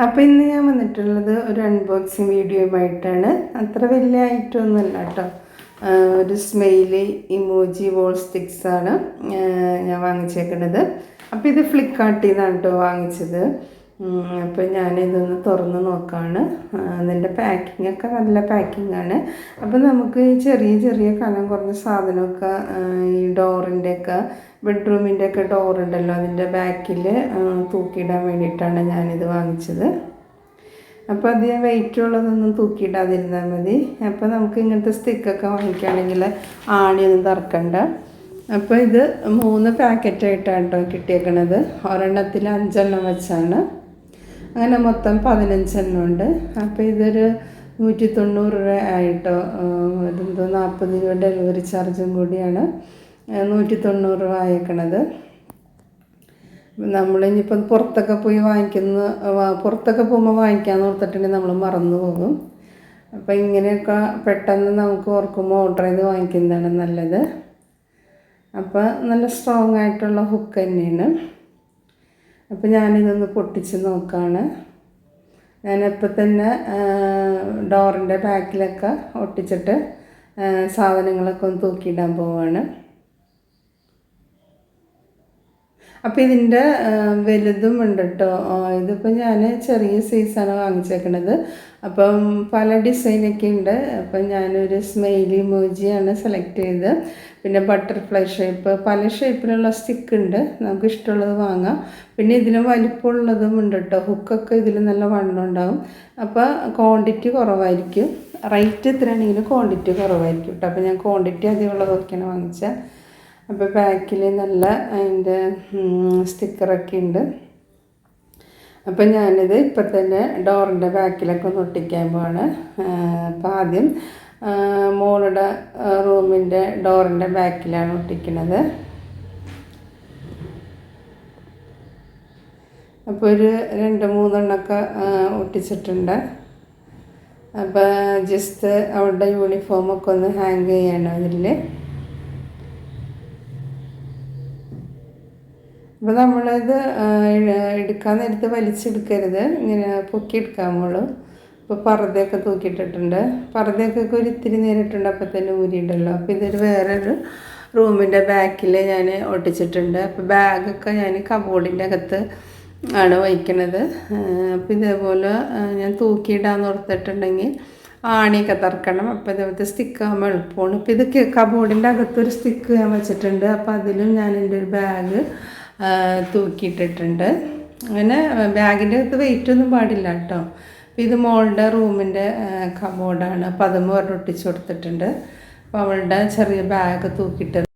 അപ്പോൾ ഇന്ന് ഞാൻ വന്നിട്ടുള്ളത് ഒരു അൺബോക്സിങ് വീഡിയോയുമായിട്ടാണ്. അത്ര വലിയ ഐറ്റമൊന്നുമല്ല കേട്ടോ. ഒരു സ്മൈലി ഇമോജി വോൾ സ്റ്റിക്സാണ് ഞാൻ വാങ്ങിച്ചേക്കുന്നത്. അപ്പോൾ ഇത് ഫ്ലിപ്കാർട്ടിൽ നിന്നാണ് കേട്ടോ വാങ്ങിച്ചത്. അപ്പോൾ ഞാനിതൊന്ന് തുറന്ന് നോക്കുകയാണ്. അതിൻ്റെ പാക്കിങ്ങൊക്കെ നല്ല പാക്കിങ്ങാണ്. അപ്പോൾ നമുക്ക് ചെറിയ ചെറിയ കനം കുറഞ്ഞ സാധനമൊക്കെ ഈ ഡോറിൻ്റെയൊക്കെ ബെഡ്റൂമിൻ്റെയൊക്കെ ഡോറുണ്ടല്ലോ, അതിൻ്റെ ബാക്കിൽ തൂക്കിയിടാൻ വേണ്ടിയിട്ടാണ് ഞാനിത് വാങ്ങിച്ചത്. അപ്പോൾ അധികം വെയിറ്റ് ഉള്ളതൊന്നും തൂക്കിയിടാതിരുന്നാൽ മതി. അപ്പോൾ നമുക്ക് ഇങ്ങനത്തെ സ്റ്റിക്കൊക്കെ വാങ്ങിക്കുകയാണെങ്കിൽ ആണിയൊന്നും തറക്കണ്ട. അപ്പോൾ ഇത് 3 പാക്കറ്റായിട്ടാണ് കേട്ടോ കിട്ടിയേക്കണത്. ഒരെണ്ണത്തിൽ 5 എണ്ണം വെച്ചാണ്. അങ്ങനെ മൊത്തം 15 എണ്ണം ഉണ്ട്. അപ്പോൾ ഇതൊരു 190 രൂപ ആയിട്ടോ. ഇതെന്തോ 40 രൂപ ഡെലിവറി ചാർജും കൂടിയാണ് 190 രൂപ ആയേക്കണത്. നമ്മളിനിയിപ്പം പുറത്തൊക്കെ പോകുമ്പോൾ വാങ്ങിക്കാമെന്ന് ഓർത്തിട്ടുണ്ടെങ്കിൽ നമ്മൾ മറന്നു പോകും. അപ്പോൾ ഇങ്ങനെയൊക്കെ പെട്ടെന്ന് നമുക്ക് ഓർക്കുമ്പോൾ ഓർഡർ ചെയ്ത് വാങ്ങിക്കുന്നതാണ് നല്ലത്. അപ്പോൾ നല്ല സ്ട്രോങ് ആയിട്ടുള്ള ഹുക്ക് തന്നെയാണ്. അപ്പോൾ ഞാനിതൊന്ന് പൊട്ടിച്ച് നോക്കുകയാണ്. ഞാനിപ്പോൾ തന്നെ ഡോറിൻ്റെ ബാക്കിലൊക്കെ ഒട്ടിച്ചിട്ട് സാധനങ്ങളൊക്കെ ഒന്ന് തൂക്കിയിടാൻ പോവുകയാണ്. അപ്പോൾ ഇതിൻ്റെ വലുതും ഉണ്ട് കേട്ടോ. ഇതിപ്പോൾ ഞാൻ ചെറിയ സൈസാണ് വാങ്ങിച്ചേക്കണത്. അപ്പം പല ഡിസൈനൊക്കെ ഉണ്ട്. അപ്പം ഞാനൊരു സ്മൈലി ഇമോജിയാണ് സെലക്ട് ചെയ്ത്. പിന്നെ ബട്ടർഫ്ലൈ ഷേപ്പ്, പല ഷേപ്പിലുള്ള സ്റ്റിക്ക് ഉണ്ട്, നമുക്ക് ഇഷ്ടമുള്ളത് വാങ്ങാം. പിന്നെ ഇതിലും വലിപ്പമുള്ളതും ഉണ്ട് കേട്ടോ. ഹുക്കൊക്കെ ഇതിൽ നല്ല വണ്ണം ഉണ്ടാവും. അപ്പോൾ ക്വാണ്ടിറ്റി കുറവായിരിക്കും. റേറ്റ് എത്രയാണെങ്കിലും ക്വാണ്ടിറ്റി കുറവായിരിക്കും കേട്ടോ. അപ്പോൾ ഞാൻ ക്വാണ്ടിറ്റി അധികമുള്ളതൊക്കെയാണ് വാങ്ങിച്ചത്. അപ്പോൾ ബാക്കിൽ നല്ല അതിൻ്റെ സ്റ്റിക്കറൊക്കെ ഉണ്ട്. അപ്പം ഞാനിത് ഇപ്പം തന്നെ ഡോറിൻ്റെ ബാക്കിലൊക്കെ ഒന്ന് ഒട്ടിക്കാൻ പോവാണ്. അപ്പോൾ ആദ്യം മോളുടെ റൂമിൻ്റെ ഡോറിൻ്റെ ബാക്കിലാണ് ഒട്ടിക്കുന്നത്. അപ്പോൾ ഒരു 2-3 എണ്ണമൊക്കെ ഒട്ടിച്ചിട്ടുണ്ട്. അപ്പോൾ ജസ്റ്റ് അവളുടെ യൂണിഫോമൊക്കെ ഒന്ന് ഹാങ് ചെയ്യണം അതിൽ. അപ്പോൾ നമ്മളിത് എടുക്കാൻ നേരത്ത് വലിച്ചെടുക്കരുത്, ഇങ്ങനെ പൊക്കിയെടുക്കാമുള്ളൂ. ഇപ്പോൾ പർദ്ദയൊക്കെ തൂക്കിയിട്ടിട്ടുണ്ട്. പർദ്ദയൊക്കെ ഒരു ഇത്തിരി നേരിട്ടുണ്ട്, അപ്പോൾ തന്നെ ഊരിയിട്ടല്ലോ. അപ്പോൾ ഇതൊരു വേറൊരു റൂമിൻ്റെ ബാക്കിൽ ഞാൻ ഒട്ടിച്ചിട്ടുണ്ട്. അപ്പോൾ ബാഗൊക്കെ ഞാൻ കബോർഡിൻ്റെ അകത്ത് ആണ് വയ്ക്കുന്നത്. അപ്പോൾ ഇതേപോലെ ഞാൻ തൂക്കിയിടാന്ന് ഓർത്തിട്ടുണ്ടെങ്കിൽ ആണിയൊക്കെ തറക്കണം. അപ്പോൾ ഇതേപോലത്തെ സ്റ്റിക്കാകുമ്പോൾ എളുപ്പമാണ്. ഇപ്പോൾ ഇത് കബോർഡിൻ്റെ അകത്തൊരു സ്റ്റിക്ക് ഞാൻ വെച്ചിട്ടുണ്ട്. അപ്പോൾ അതിലും ഞാൻ എൻ്റെ ഒരു ബാഗ് തൂക്കിയിട്ടിട്ടുണ്ട്. അങ്ങനെ ബാഗിൻ്റെ അകത്ത് വെയിറ്റ് ഒന്നും പാടില്ല കേട്ടോ. അപ്പോൾ ഇത് മോളുടെ റൂമിൻ്റെ കബോർഡാണ്. അപ്പോൾ അതും ഒട്ടിച്ച് കൊടുത്തിട്ടുണ്ട്. അപ്പോൾ അവളുടെ ചെറിയ ബാഗ് തൂക്കിയിട്ട്